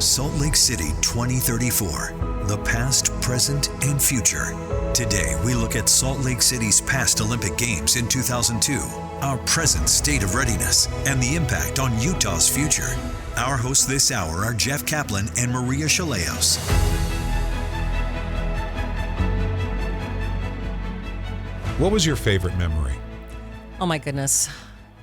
Salt Lake City 2034, the past, present, and future. Today, we look at Salt Lake City's past Olympic Games in 2002, our present state of readiness, and the impact on Utah's future. Our hosts this hour are Jeff Caplan and Maria Shilaos. What was your favorite memory? Oh my goodness.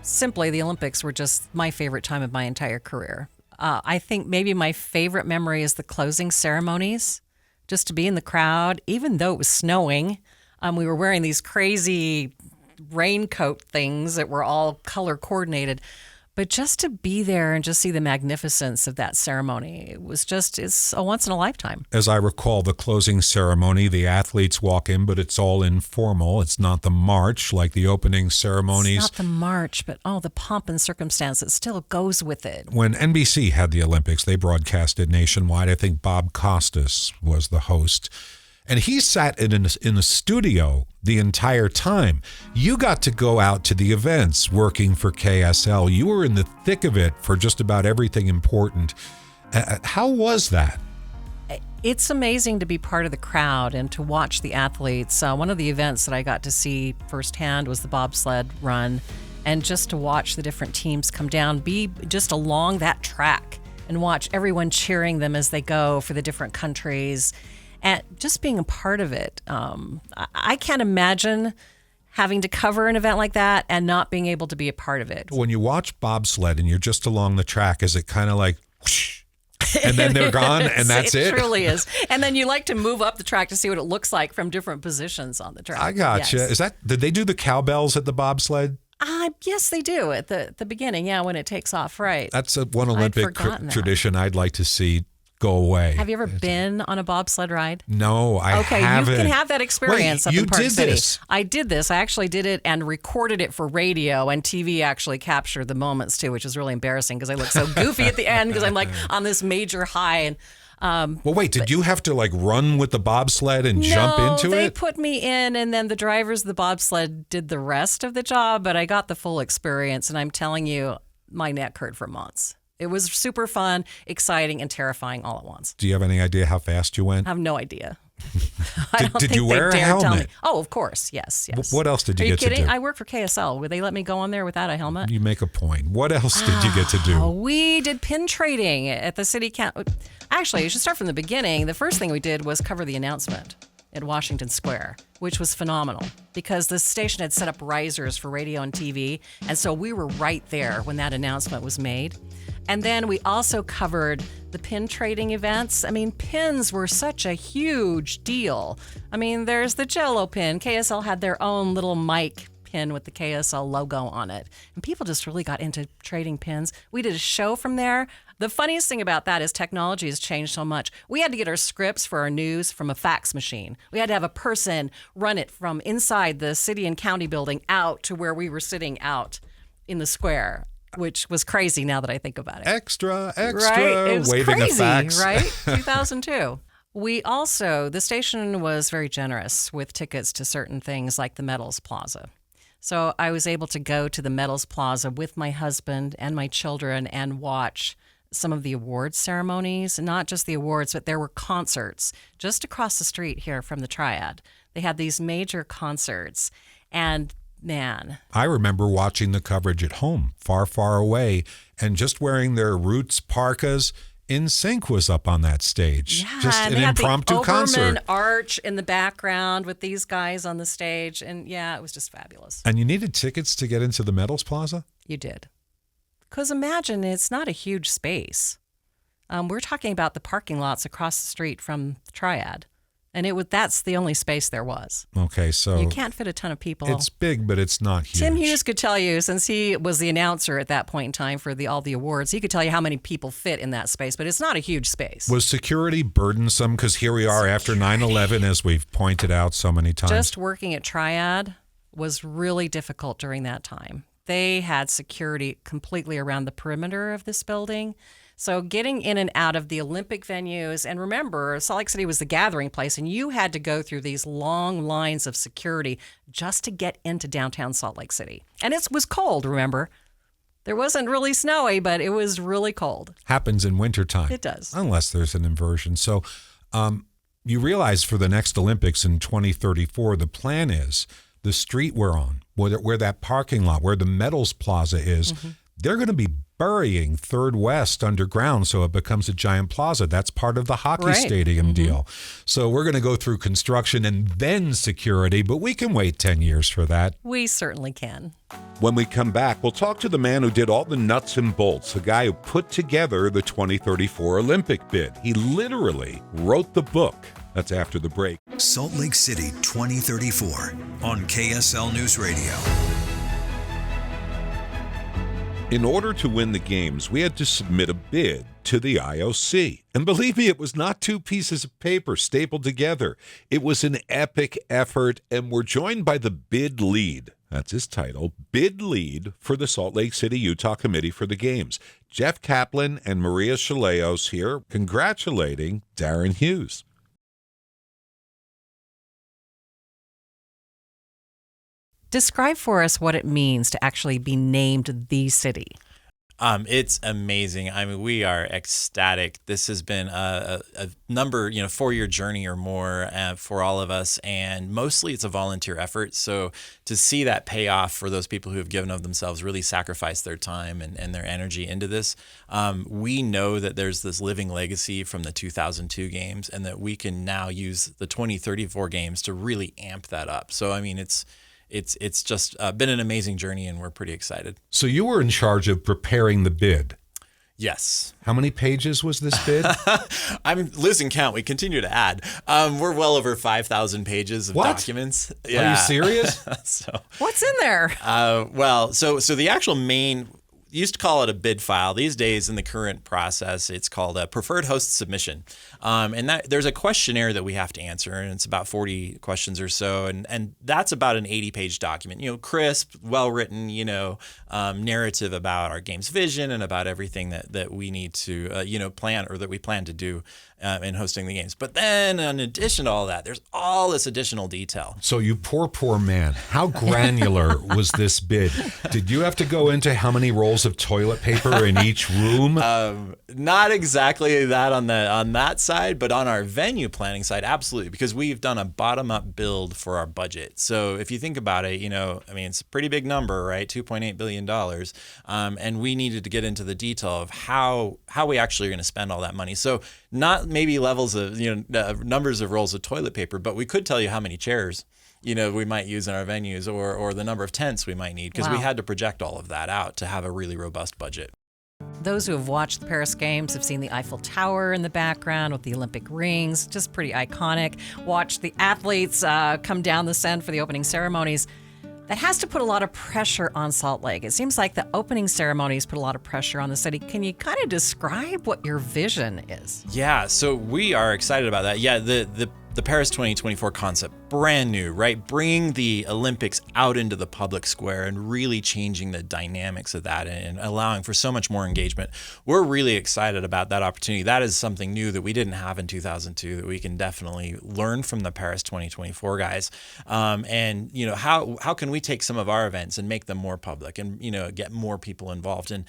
Simply, the Olympics were just my favorite time of my entire career. I think maybe my favorite memory is the closing ceremonies. Just to be in the crowd, even though it was snowing. We were wearing these crazy raincoat things that were all color coordinated. But just to be there and just see the magnificence of that ceremony, it's a once in a lifetime. As I recall, the closing ceremony, the athletes walk in, but it's all informal. It's not the march like the opening ceremonies. It's not the march, but the pomp and circumstance that still goes with it. When NBC had the Olympics, they broadcasted nationwide. I think Bob Costas was the host. And he sat in the studio the entire time. You got to go out to the events working for KSL. You were in the thick of it for just about everything important. How was that? It's amazing to be part of the crowd and to watch the athletes. One of the events that I got to see firsthand was the bobsled run. And just to watch the different teams come down, be just along that track and watch everyone cheering them as they go for the different countries. And just being a part of it, I can't imagine having to cover an event like that and not being able to be a part of it. When you watch bobsled and you're just along the track, is it kind of like, whoosh, and then they're gone and that's it? It truly is. And then you like to move up the track to see what it looks like from different positions on the track. I gotcha. Yes. Did they do the cowbells at the bobsled? Yes, they do at the beginning. Yeah, when it takes off, right. That's one Olympic tradition I'd like to see go away. Have you ever been on a bobsled ride? No, I haven't. You can have that experience up in Park City. This? I did this. I actually did it and recorded it for radio, and TV actually captured the moments too, which is really embarrassing because I look so goofy at the end because I'm like on this major high. And well, wait, did you have to like run with the bobsled and jump into it? No, they put me in, and then the drivers of the bobsled did the rest of the job, but I got the full experience, and I'm telling you, my neck hurt for months. It was super fun, exciting, and terrifying all at once. Do you have any idea how fast you went? I have no idea. Did you wear a helmet? Tell me. Oh, of course. Yes. What else did you get to do? Are you kidding? I work for KSL. Would they let me go on there without a helmet? You make a point. What else did you get to do? We did pin trading at the city council. Actually, you should start from the beginning. The first thing we did was cover the announcement at Washington Square, which was phenomenal because the station had set up risers for radio and TV. And so we were right there when that announcement was made. And then we also covered the pin trading events. I mean, pins were such a huge deal. I mean, there's the Jell-O pin. KSL had their own little mic pin with the KSL logo on it. And people just really got into trading pins. We did a show from there. The funniest thing about that is technology has changed so much. We had to get our scripts for our news from a fax machine. We had to have a person run it from inside the city and county building out to where we were sitting out in the square, which was crazy now that I think about it. Extra, right? It was waving crazy, a fax. Right? 2002. The station was very generous with tickets to certain things like the Metals Plaza. So I was able to go to the Metals Plaza with my husband and my children and watch some of the awards ceremonies, not just the awards, but there were concerts just across the street here from the Triad. They had these major concerts, and man. I remember watching the coverage at home, far, far away, and just wearing their Roots parkas. NSYNC was up on that stage. Yeah, just and an they impromptu had the concert. Oberman Arch in the background with these guys on the stage, and yeah, it was just fabulous. And you needed tickets to get into the Metals Plaza? You did. Because imagine, it's not a huge space. We're talking about the parking lots across the street from the Triad. And that's the only space there was. Okay, so you can't fit a ton of people. It's big, but it's not huge. Tim Hughes could tell you, since he was the announcer at that point in time for all the awards, he could tell you how many people fit in that space, but it's not a huge space. Was security burdensome? Because here we are after 9/11, as we've pointed out so many times. Just working at Triad was really difficult during that time. They had security completely around the perimeter of this building. So getting in and out of the Olympic venues, and remember, Salt Lake City was the gathering place, and you had to go through these long lines of security just to get into downtown Salt Lake City. And it was cold, remember? There wasn't really snowy, but it was really cold. Happens in wintertime. It does. Unless there's an inversion. So you realize for the next Olympics in 2034, the plan is the street we're on, where that parking lot, where the Metals Plaza is, they're going to be burying Third West underground so it becomes a giant plaza. That's part of the hockey stadium deal. So we're going to go through construction and then security, but we can wait 10 years for that. We certainly can. When we come back, we'll talk to the man who did all the nuts and bolts, the guy who put together the 2034 Olympic bid. He literally wrote the book. That's after the break. Salt Lake City 2034 on KSL NewsRadio. In order to win the games, we had to submit a bid to the IOC. And believe me, it was not two pieces of paper stapled together. It was an epic effort, and we're joined by the bid lead. That's his title, bid lead for the Salt Lake City, Utah Committee for the Games. Jeff Caplan and Maria Shilaos here congratulating Darren Hughes. Describe for us what it means to actually be named the city. It's amazing. I mean, we are ecstatic. This has been a number, 4-year journey or more for all of us, and mostly it's a volunteer effort. So to see that pay off for those people who have given of themselves, really sacrificed their time and their energy into this, we know that there's this living legacy from the 2002 games, and that we can now use the 2034 games to really amp that up. So, I mean, it's just been an amazing journey, and we're pretty excited. So you were in charge of preparing the bid. Yes. How many pages was this bid? I'm losing count. We continue to add. We're well over 5,000 pages of documents. Yeah. Are you serious? What's in there? So the actual main, used to call it a bid file. These days, in the current process, it's called a preferred host submission. And that there's a questionnaire that we have to answer, and it's about 40 questions or so. And that's about an 80-page document, crisp, well-written, narrative about our game's vision and about everything that we need to, plan, or that we plan to do in hosting the games. But then in addition to all that, there's all this additional detail. So you poor man, how granular was this bid? Did you have to go into how many rolls of toilet paper in each room? Not exactly that on that side, but on our venue planning side, absolutely, because we've done a bottom-up build for our budget. So if you think about it, it's a pretty big number, right? $2.8 billion. And we needed to get into the detail of how we actually are going to spend all that money. So not maybe levels of, numbers of rolls of toilet paper, but we could tell you how many chairs, we might use in our venues, or the number of tents we might need, because we had to project all of that out to have a really robust budget. Those who have watched the Paris Games have seen the Eiffel Tower in the background with the Olympic rings, just pretty iconic. Watched the athletes come down the Seine for the opening ceremonies. That has to put a lot of pressure on Salt Lake. It seems like the opening ceremonies put a lot of pressure on the city. Can you kind of describe what your vision is? Yeah, so we are excited about that. Yeah, the Paris 2024 concept, brand new, right? Bringing the Olympics out into the public square and really changing the dynamics of that and allowing for so much more engagement. We're really excited about that opportunity. That is something new that we didn't have in 2002 that we can definitely learn from the Paris 2024 guys. And how can we take some of our events and make them more public and get more people involved, and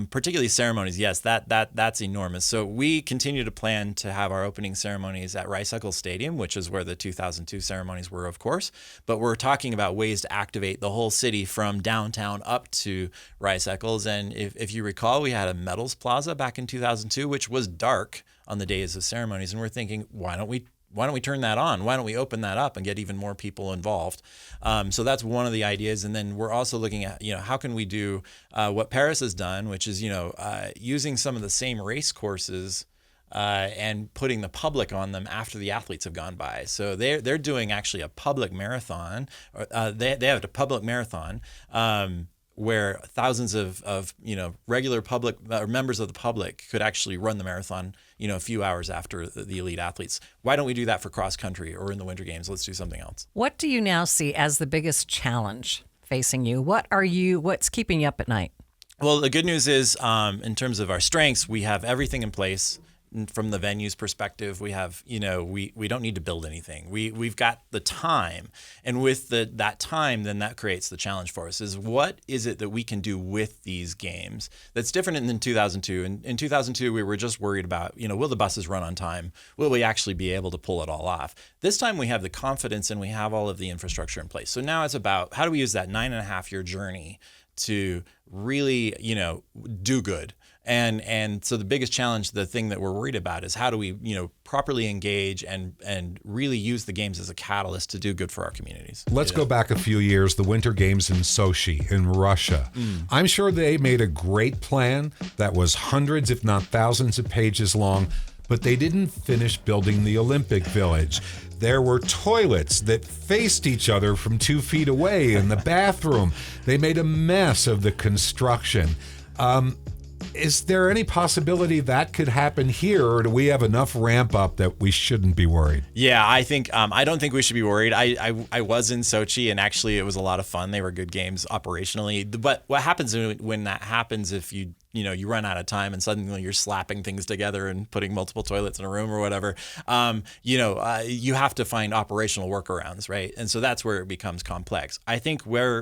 particularly ceremonies? Yes, that's enormous. So we continue to plan to have our opening ceremonies at Rice Eccles Stadium, which is where the 2002 ceremonies were, of course. But we're talking about ways to activate the whole city from downtown up to Rice Eccles. And if you recall, we had a Metals Plaza back in 2002, which was dark on the days of ceremonies. And we're thinking, why don't we turn that on? Why don't we open that up and get even more people involved? So that's one of the ideas. And then we're also looking at, how can we do what Paris has done, which is, using some of the same race courses and putting the public on them after the athletes have gone by. So they're doing actually a public marathon. They have a public marathon where thousands of regular public or members of the public could actually run the marathon a few hours after the elite athletes. Why don't we do that for cross country or in the Winter Games? Let's do something else. What do you now see as the biggest challenge facing you? What's keeping you up at night? Well, the good news is, in terms of our strengths, we have everything in place. from the venue's perspective, we have, we don't need to build anything. We've got the time, and with that time, then that creates the challenge for us. Is what is it that we can do with these games that's different than 2002? In 2002, we were just worried about, will the buses run on time? Will we actually be able to pull it all off? This time we have the confidence and we have all of the infrastructure in place. So now it's about how do we use that 9.5-year journey to really, do good. And so the biggest challenge, the thing that we're worried about is how do we, properly engage and really use the games as a catalyst to do good for our communities. Let's go back a few years, the Winter Games in Sochi in Russia. I'm sure they made a great plan that was hundreds, if not thousands of pages long, but they didn't finish building the Olympic Village. There were toilets that faced each other from 2 feet away in the bathroom. They made a mess of the construction. Is there any possibility that could happen here, or do we have enough ramp up that we shouldn't be worried? Yeah, I think I don't think we should be worried. I was in Sochi, and actually it was a lot of fun. They were good games operationally. But what happens when that happens, if you run out of time and suddenly you're slapping things together and putting multiple toilets in a room or whatever, you have to find operational workarounds, right? And so that's where it becomes complex. I think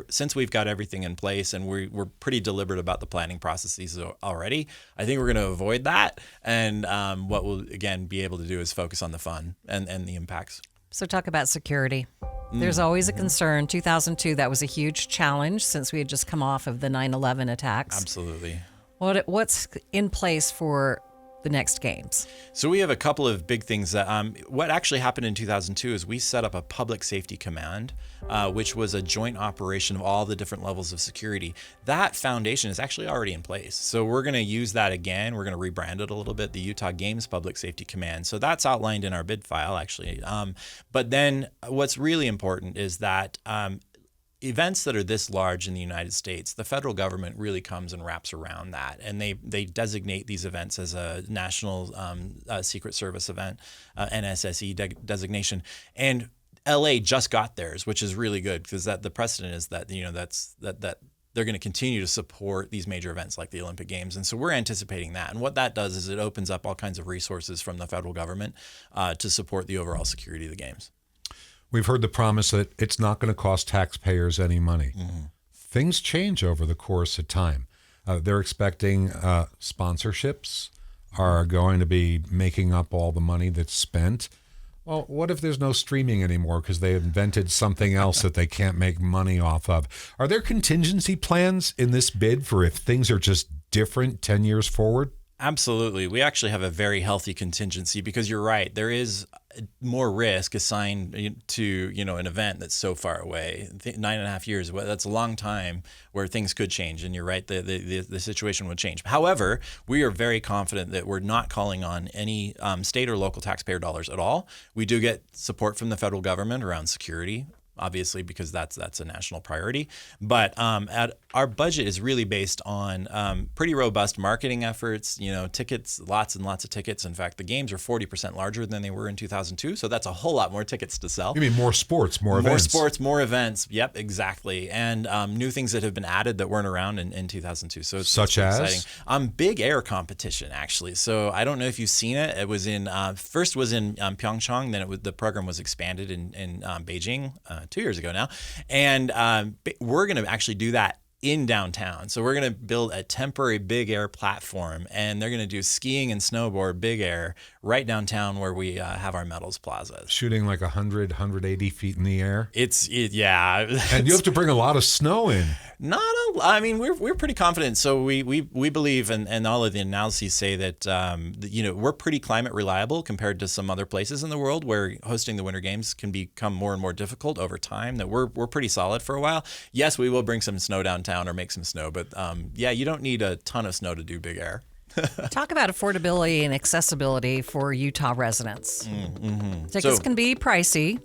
since we've got everything in place and we're pretty deliberate about the planning processes already, I think we're going to avoid that. And what we'll, again, be able to do is focus on the fun and the impacts. So talk about security. There's always a concern. 2002, that was a huge challenge since we had just come off of the 9/11 attacks. Absolutely. What's in place for the next games? So we have a couple of big things that what actually happened in 2002 is we set up a public safety command, which was a joint operation of all the different levels of security. That foundation is actually already in place. So we're going to use that again. We're going to rebrand it a little bit, the Utah Games Public Safety Command. So that's outlined in our bid file, actually. But then what's really important is that events that are this large in the United States, the federal government really comes and wraps around that, and they designate these events as a National Secret Service event, NSSE designation. And LA just got theirs, which is really good because that the precedent is that that they're going to continue to support these major events like the Olympic Games. And so we're anticipating that. And what that does is it opens up all kinds of resources from the federal government to support the overall security of the games. We've heard the promise that it's not going to cost taxpayers any money. Things change over the course of time. They're expecting sponsorships are going to be making up all the money that's spent. Well, what if there's no streaming anymore because they invented something else that they can't make money off of? Are there contingency plans in this bid for if things are just different 10 years forward? Absolutely. We actually have a very healthy contingency because you're right. There is more risk assigned to, an event that's so far away. 9.5 years, that's a long time where things could change. And you're right, the situation would change. However, we are very confident that we're not calling on any state or local taxpayer dollars at all. We do get support from the federal government around security, obviously, because that's a national priority. But our budget is really based on pretty robust marketing efforts, tickets, lots and lots of tickets. In fact, the games are 40% larger than they were in 2002. So that's a whole lot more tickets to sell. You mean more sports, more events? More sports, more events. Yep, exactly. And new things that have been added that weren't around in 2002. So it's exciting. Big air competition, actually. So I don't know if you've seen it. It was first was in Pyeongchang. Then the program was expanded in Beijing 2 years ago now. And we're going to actually do that in downtown. So we're going to build a temporary big air platform, and they're going to do skiing and snowboard big air right downtown where we have our medals plazas. Shooting like 100, 180 feet in the air? Yeah. And you have to bring a lot of snow in. We're pretty confident. So we believe, and all of the analyses say that, we're pretty climate reliable compared to some other places in the world where hosting the Winter Games can become more and more difficult over time, that we're pretty solid for a while. Yes, we will bring some snow downtown or make some snow, but you don't need a ton of snow to do big air. Talk about affordability and accessibility for Utah residents. Tickets can be pricey.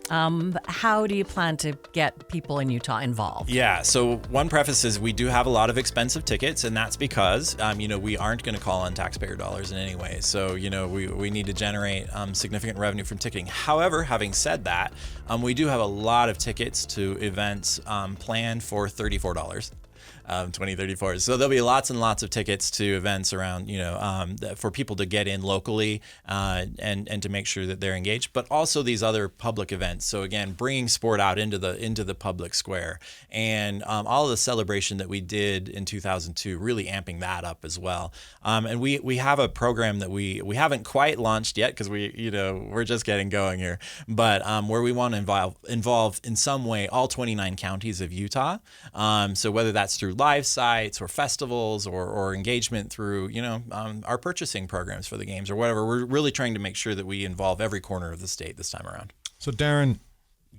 How do you plan to get people in Utah involved? Yeah, so one preface is we do have a lot of expensive tickets, and that's because, we aren't going to call on taxpayer dollars in any way. So, we need to generate significant revenue from ticketing. However, having said that, we do have a lot of tickets to events planned for $34. 2034. So there'll be lots and lots of tickets to events around, for people to get in locally and to make sure that they're engaged, but also these other public events. So again, bringing sport out into the public square, and all of the celebration that we did in 2002, really amping that up as well. And we have a program that we haven't quite launched yet because we're just getting going here, but where we want to involve in some way all 29 counties of Utah. So whether that's through live sites or festivals or engagement through our purchasing programs for the games or whatever, we're really trying to make sure that we involve every corner of the state this time around. So Darren,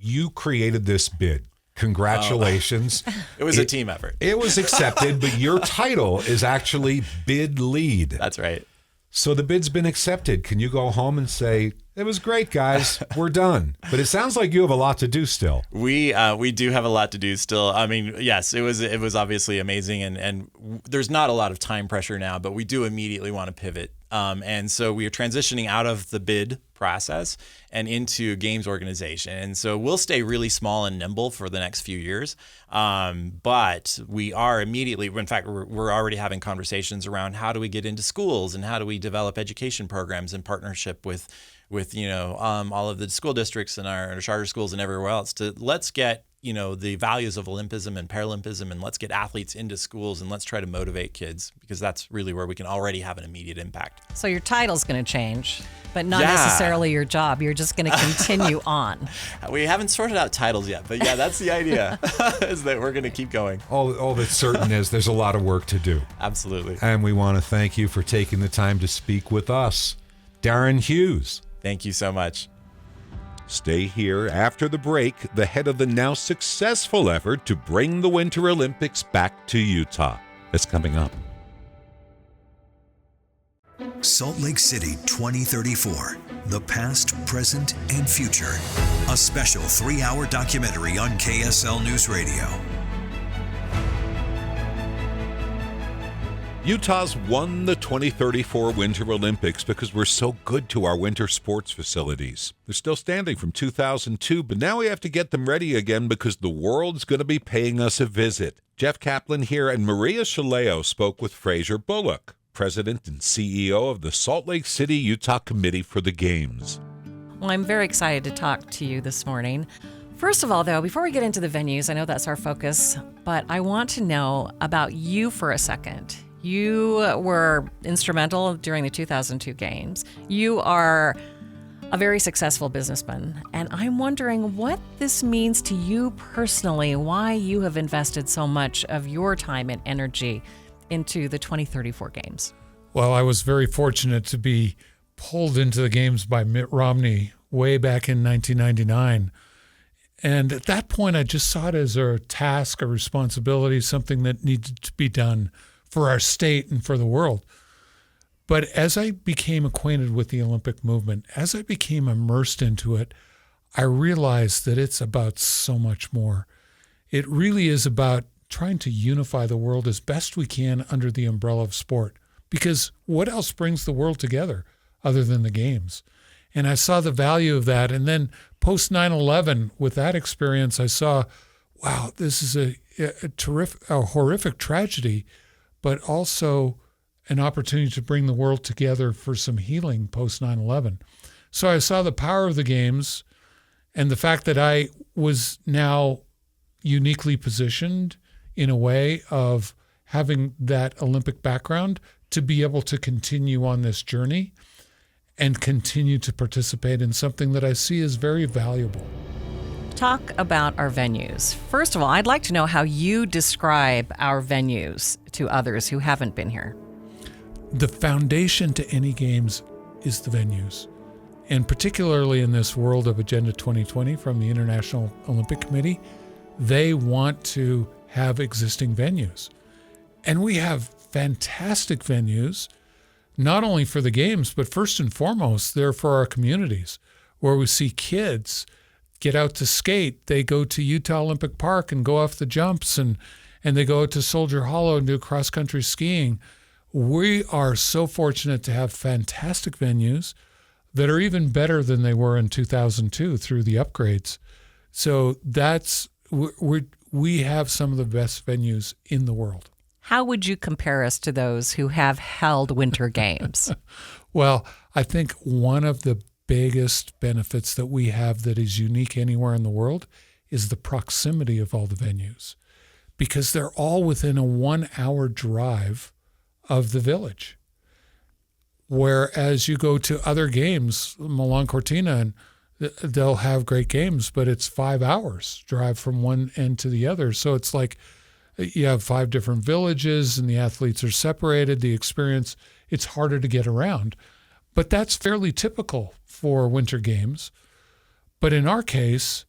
you created this bid. Congratulations. It was a team effort. It was accepted, but your title is actually bid lead. That's right. So the bid's been accepted. Can you go home and say, it was great, guys, we're done? But it sounds like you have a lot to do still. We do have a lot to do still. I mean, yes, it was obviously amazing, and there's not a lot of time pressure now, but we do immediately want to pivot. And so we are transitioning out of the bid process and into games organization. And so we'll stay really small and nimble for the next few years. But we are immediately, in fact, we're already having conversations around how do we get into schools and how do we develop education programs in partnership with all of the school districts and our charter schools and everywhere else to let's get the values of Olympism and Paralympism, and let's get athletes into schools, and let's try to motivate kids, because that's really where we can already have an immediate impact. So your title's going to change, but not necessarily your job. You're just going to continue on. We haven't sorted out titles yet, but yeah, that's the idea, is that we're going to keep going. All that's certain is there's a lot of work to do. Absolutely. And we want to thank you for taking the time to speak with us. Darren Hughes. Thank you so much. Stay here after the break, the head of the now successful effort to bring the Winter Olympics back to Utah. It's coming up. Salt Lake City 2034, the past, present, and future. A special 3-hour documentary on KSL NewsRadio. Utah's won the 2034 Winter Olympics because we're so good to our winter sports facilities. They're still standing from 2002, but now we have to get them ready again because the world's going to be paying us a visit. Jeff Caplan here, and Maria Shilaos spoke with Fraser Bullock, President and CEO of the Salt Lake City, Utah Committee for the Games. Well, I'm very excited to talk to you this morning. First of all, though, before we get into the venues, I know that's our focus, but I want to know about you for a second. You were instrumental during the 2002 games. You are a very successful businessman, and I'm wondering what this means to you personally, why you have invested so much of your time and energy into the 2034 games. Well, I was very fortunate to be pulled into the games by Mitt Romney way back in 1999. And at that point, I just saw it as a task, a responsibility, something that needed to be done for our state and for the world. But as I became acquainted with the Olympic movement, as I became immersed into it, I realized that it's about so much more. It really is about trying to unify the world as best we can under the umbrella of sport. Because what else brings the world together other than the games? And I saw the value of that. And then post 9/11, with that experience, I saw, wow, this is a horrific tragedy, but also an opportunity to bring the world together for some healing post 9/11. So I saw the power of the games and the fact that I was now uniquely positioned in a way of having that Olympic background to be able to continue on this journey and continue to participate in something that I see as very valuable. Talk about our venues. First of all, I'd like to know how you describe our venues to others who haven't been here. The foundation to any games is the venues. And particularly in this world of Agenda 2020 from the International Olympic Committee, they want to have existing venues. And we have fantastic venues, not only for the games, but first and foremost, they're for our communities, where we see kids get out to skate. They go to Utah Olympic Park and go off the jumps, and they go to Soldier Hollow and do cross-country skiing. We are so fortunate to have fantastic venues that are even better than they were in 2002 through the upgrades. So we have some of the best venues in the world. How would you compare us to those who have held winter games? Well, I think one of the biggest benefits that we have that is unique anywhere in the world is the proximity of all the venues, because they're all within a 1-hour drive of the village. Whereas you go to other games, Milan Cortina, and they'll have great games, but it's 5 hours drive from one end to the other. So it's like you have 5 different villages and the athletes are separated. The experience, it's harder to get around. But that's fairly typical for winter games. But in our case,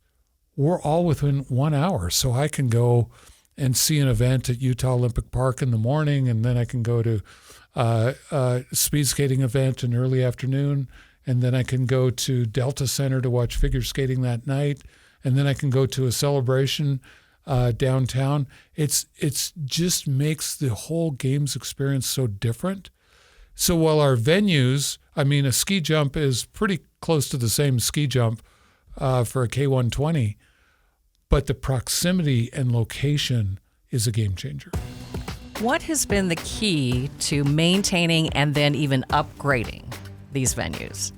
we're all within 1 hour. So I can go and see an event at Utah Olympic Park in the morning, and then I can go to a speed skating event in early afternoon, and then I can go to Delta Center to watch figure skating that night, and then I can go to a celebration downtown. It's just makes the whole games experience so different. So while our venues, I mean, a ski jump is pretty close to the same ski jump for a K120, but the proximity and location is a game changer. What has been the key to maintaining and then even upgrading these venues?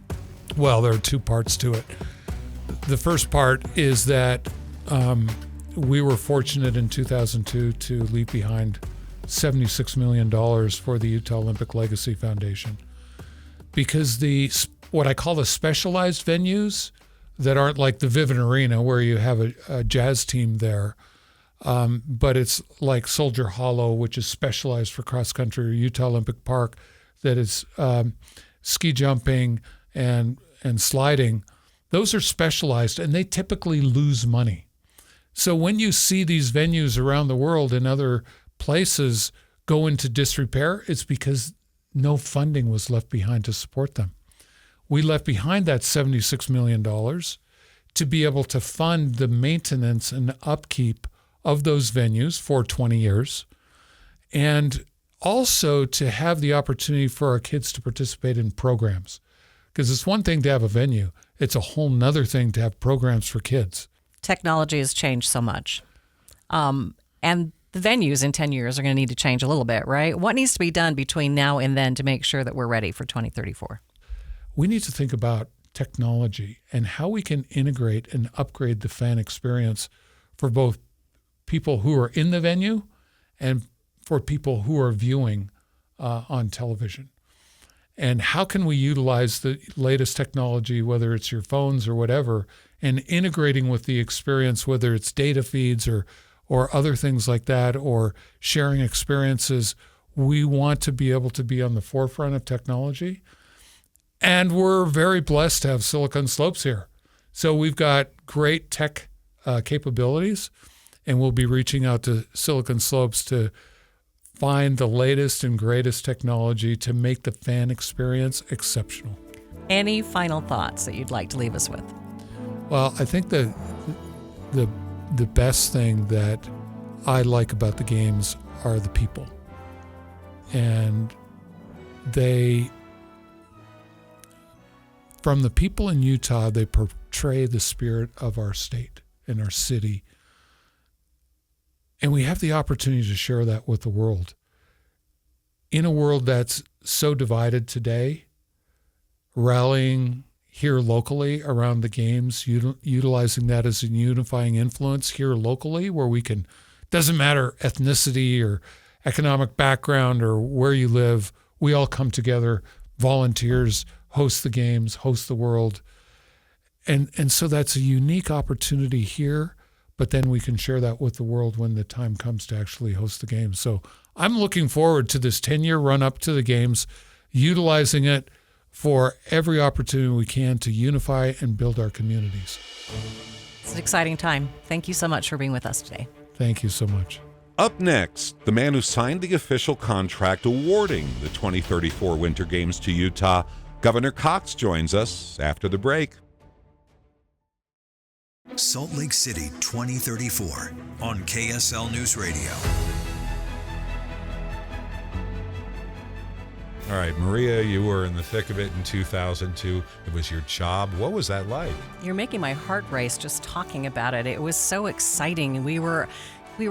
Well, there are 2 parts to it. The first part is that we were fortunate in 2002 to leave behind $76 million for the Utah Olympic Legacy Foundation, because what I call the specialized venues that aren't like the Vivint Arena where you have a jazz team there, but it's like Soldier Hollow, which is specialized for cross country, or Utah Olympic Park that is ski jumping and sliding. Those are specialized, and they typically lose money. So when you see these venues around the world in other places go into disrepair, it's because no funding was left behind to support them. We left behind that $76 million to be able to fund the maintenance and upkeep of those venues for 20 years, and also to have the opportunity for our kids to participate in programs. Because it's one thing to have a venue, it's a whole nother thing to have programs for kids. Technology has changed so much. And the venues in 10 years are going to need to change a little bit, right? What needs to be done between now and then to make sure that we're ready for 2034? We need to think about technology and how we can integrate and upgrade the fan experience for both people who are in the venue and for people who are viewing on television. And how can we utilize the latest technology, whether it's your phones or whatever, and integrating with the experience, whether it's data feeds or other things like that, or sharing experiences. We want to be able to be on the forefront of technology. And we're very blessed to have Silicon Slopes here. So we've got great tech capabilities, and we'll be reaching out to Silicon Slopes to find the latest and greatest technology to make the fan experience exceptional. Any final thoughts that you'd like to leave us with? Well, I think the best thing that I like about the games are the people. And from the people in Utah, they portray the spirit of our state and our city. And we have the opportunity to share that with the world. In a world that's so divided today, rallying here locally around the games, utilizing that as a unifying influence here locally, where we can, doesn't matter ethnicity or economic background or where you live, we all come together, volunteers, host the games, host the world. And so that's a unique opportunity here, but then we can share that with the world when the time comes to actually host the games. So I'm looking forward to this 10-year run up to the games, utilizing it for every opportunity we can to unify and build our communities. It's an exciting time. Thank you so much for being with us today. Thank you so much. Up next, the man who signed the official contract awarding the 2034 Winter Games to Utah, Governor Cox, joins us after the break. Salt Lake City 2034 on KSL NewsRadio. All right, Maria, you were in the thick of it in 2002. It was your job. What was that like? You're making my heart race just talking about it. It was so exciting. We were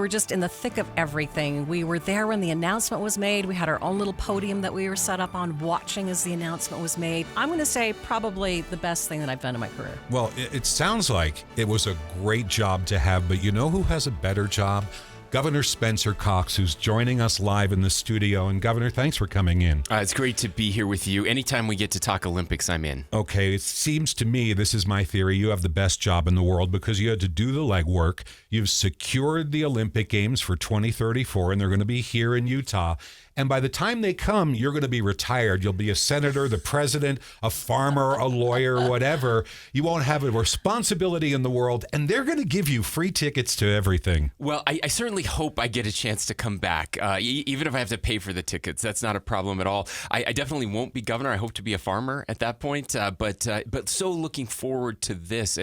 just in the thick of everything. We were there when the announcement was made. We had our own little podium that we were set up on, watching as the announcement was made. I'm going to say probably the best thing that I've done in my career. Well, it sounds like it was a great job to have, but you know who has a better job? Governor Spencer Cox, who's joining us live in the studio. And Governor, thanks for coming in. It's great to be here with you. Anytime we get to talk Olympics, I'm in. Okay, it seems to me, this is my theory, you have the best job in the world because you had to do the legwork. You've secured the Olympic Games for 2034, and they're going to be here in Utah. And by the time they come, you're going to be retired. You'll be a senator, the president, a farmer, a lawyer, whatever. You won't have a responsibility in the world, and they're going to give you free tickets to everything. Well, I certainly hope I get a chance to come back, even if I have to pay for the tickets. That's not a problem at all. I definitely won't be governor. I hope to be a farmer at that point. But so looking forward to this.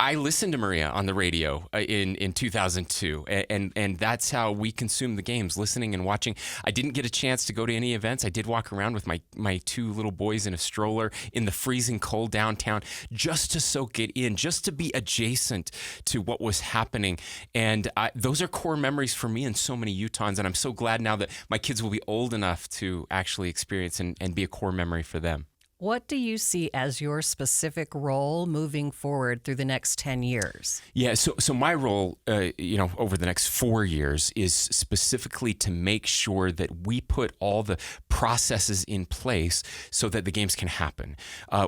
I listened to Maria on the radio in 2002, and that's how we consume the games, listening and watching. I didn't get a chance to go to any events. I did walk around with my two little boys in a stroller in the freezing cold downtown just to soak it in, just to be adjacent to what was happening. And those are core memories for me and so many Utahns. And I'm so glad now that my kids will be old enough to actually experience and be a core memory for them. What do you see as your specific role moving forward through the next 10 years? Yeah, so my role, over the next 4 years is specifically to make sure that we put all the processes in place so that the games can happen.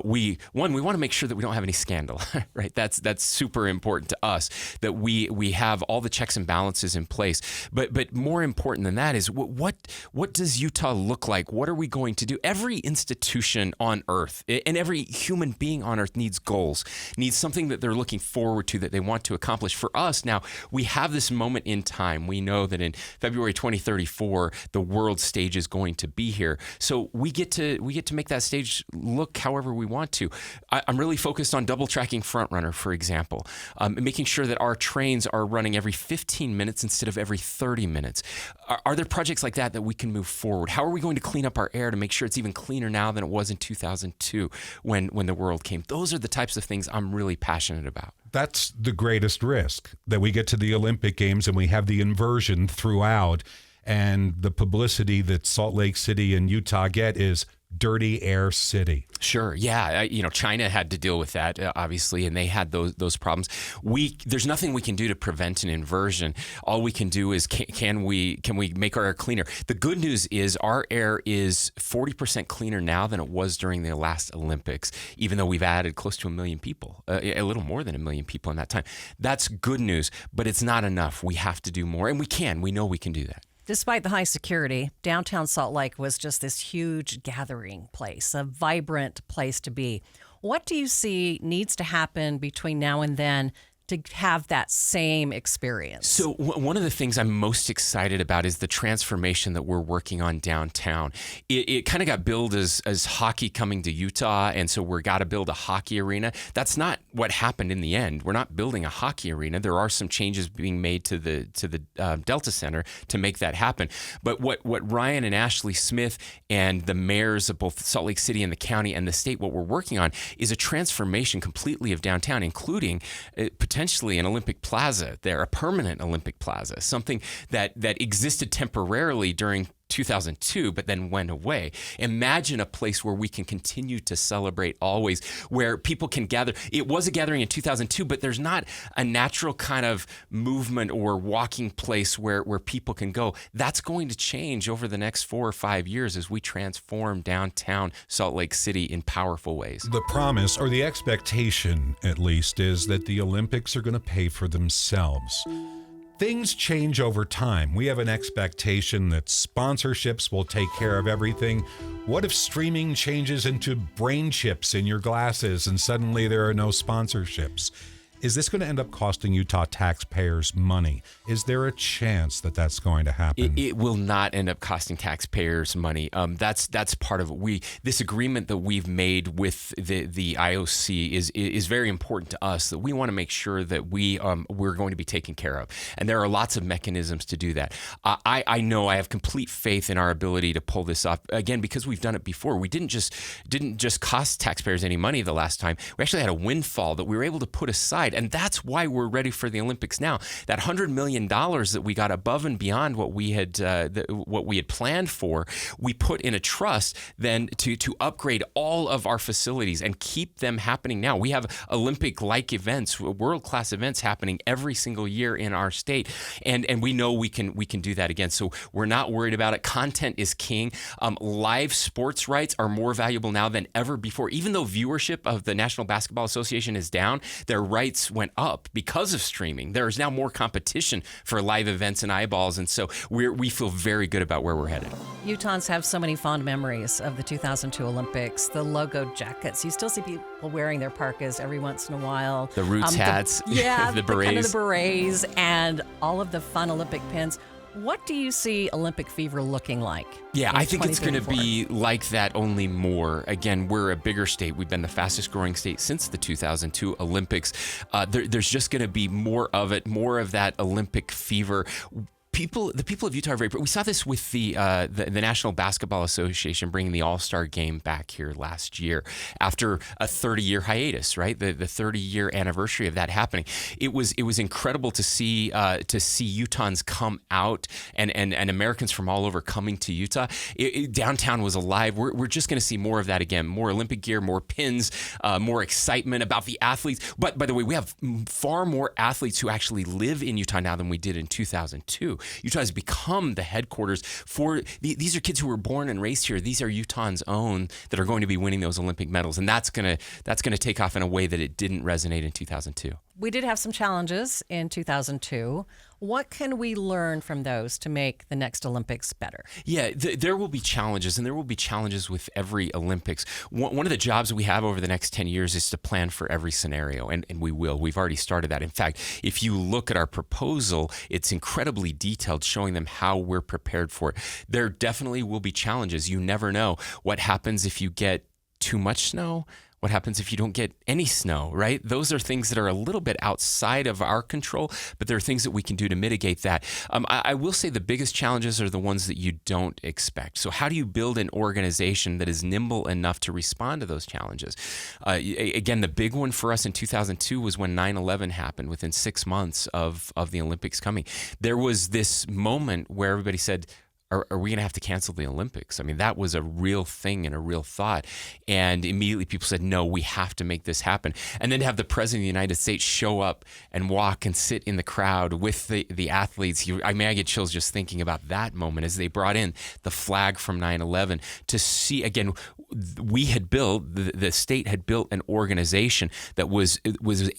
We want to make sure that we don't have any scandal, right? That's super important to us, that we have all the checks and balances in place. But more important than that is what does Utah look like? What are we going to do? Every institution on Earth and every human being on Earth needs goals, needs something that they're looking forward to, that they want to accomplish. For us now, we have this moment in time. We know that in February 2034, the world stage is going to be here. So we get to make that stage look however we want to. I'm really focused on double tracking Frontrunner, for example, making sure that our trains are running every 15 minutes instead of every 30 minutes. Are there projects like that we can move forward? How are we going to clean up our air to make sure it's even cleaner now than it was in 2002 when the world came? Those are the types of things I'm really passionate about. That's the greatest risk, that we get to the Olympic Games and we have the inversion throughout, and the publicity that Salt Lake City and Utah get is dirty air city. Sure. Yeah. China had to deal with that, obviously, and they had those problems. There's nothing we can do to prevent an inversion. All we can do is can we make our air cleaner? The good news is our air is 40% cleaner now than it was during the last Olympics, even though we've added close to 1 million people, a little more than 1 million people in that time. That's good news, but it's not enough. We have to do more, and we know we can do that. Despite the high security, downtown Salt Lake was just this huge gathering place, a vibrant place to be. What do you see needs to happen between now and then to have that same experience? So one of the things I'm most excited about is the transformation that we're working on downtown. It kind of got billed as hockey coming to Utah, and so we're got to build a hockey arena. That's not what happened in the end. We're not building a hockey arena. There are some changes being made to the Delta Center to make that happen. But what Ryan and Ashley Smith and the mayors of both Salt Lake City and the county and the state, what we're working on is a transformation completely of downtown, including potentially an Olympic Plaza there, a permanent Olympic Plaza, something that existed temporarily during 2002, but then went away. Imagine a place where we can continue to celebrate always, where people can gather. It was a gathering in 2002, but there's not a natural kind of movement or walking place where people can go. That's going to change over the next 4 or 5 years as we transform downtown Salt Lake City in powerful ways. The promise, or the expectation at least, is that the Olympics are going to pay for themselves. Things change over time. We have an expectation that sponsorships will take care of everything. What if streaming changes into brain chips in your glasses and suddenly there are no sponsorships? Is this going to end up costing Utah taxpayers money? Is there a chance that that's going to happen? It will not end up costing taxpayers money. That's part of it. This agreement that we've made with the IOC is very important to us. That we want to make sure that we're going to be taken care of, and there are lots of mechanisms to do that. I know I have complete faith in our ability to pull this off again because we've done it before. We didn't just cost taxpayers any money the last time. We actually had a windfall that we were able to put aside. And that's why we're ready for the Olympics now. That $100 million that we got above and beyond what we had planned for, we put in a trust then to upgrade all of our facilities and keep them happening now. We have Olympic-like events, world-class events happening every single year in our state, and we know we can do that again. So we're not worried about it. Content is king. Live sports rights are more valuable now than ever before. Even though viewership of the National Basketball Association is down, their rights went up because of streaming. There is now more competition for live events and eyeballs, and so we feel very good about where we're headed. Utahns have so many fond memories of the 2002 Olympics, the logo jackets. You still see people wearing their parkas every once in a while. The Roots hats, the berets. Kind of the berets, and all of the fun Olympic pins. What do you see Olympic fever looking like? Yeah, I think it's going to be like that, only more. Again, we're a bigger state. We've been the fastest growing state since the 2002 Olympics. There's just going to be more of it, more of that Olympic fever. The people of Utah are very. We saw this with the National Basketball Association bringing the All-Star Game back here last year after a 30-year hiatus. Right, the 30-year anniversary of that happening. It was incredible to see Utahns come out and Americans from all over coming to Utah. Downtown was alive. We're just going to see more of that again. More Olympic gear, more pins, more excitement about the athletes. But by the way, we have far more athletes who actually live in Utah now than we did in 2002. Utah has become the headquarters for these are kids who were born and raised here. These are Utahns' own that are going to be winning those Olympic medals, and that's gonna take off in a way that it didn't resonate in 2002. We did have some challenges in 2002. What can we learn from those to make the next Olympics better? Yeah, there will be challenges, and there will be challenges with every Olympics. One of the jobs we have over the next 10 years is to plan for every scenario, and we will. We've already started that. In fact, if you look at our proposal, it's incredibly detailed, showing them how we're prepared for it. There definitely will be challenges. You never know what happens if you get too much snow. What happens if you don't get any snow, right? Those are things that are a little bit outside of our control, but there are things that we can do to mitigate that. I will say the biggest challenges are the ones that you don't expect. So how do you build an organization that is nimble enough to respond to those challenges? Again, the big one for us in 2002 was when 9/11 happened within 6 months of the Olympics coming. There was this moment where everybody said, Are we going to have to cancel the Olympics? I mean, that was a real thing and a real thought. And immediately people said, no, we have to make this happen. And then to have the President of the United States show up and walk and sit in the crowd with the athletes. I get chills just thinking about that moment as they brought in the flag from 9/11 to see, again, the state had built an organization that was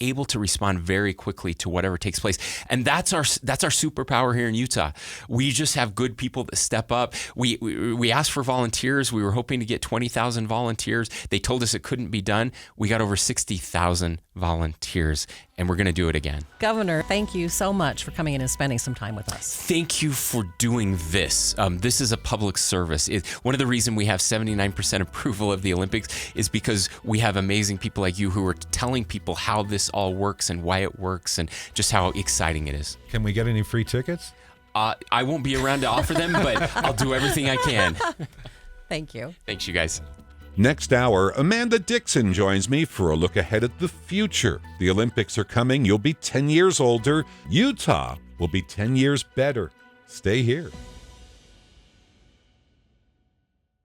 able to respond very quickly to whatever takes place. And that's our superpower here in Utah. We just have good people that step up. We asked for volunteers. We were hoping to get 20,000 volunteers. They told us it couldn't be done. We got over 60,000 volunteers, and we're going to do it again. Governor, thank you so much for coming in and spending some time with us. Thank you for doing this. This is a public service. One of the reasons we have 79% approval of the Olympics is because we have amazing people like you who are telling people how this all works and why it works and just how exciting it is. Can we get any free tickets? I won't be around to offer them, but I'll do everything I can. Thank you. Thanks, you guys. Next hour, Amanda Dixon joins me for a look ahead at the future. The Olympics are coming. You'll be 10 years older. Utah will be 10 years better. Stay here.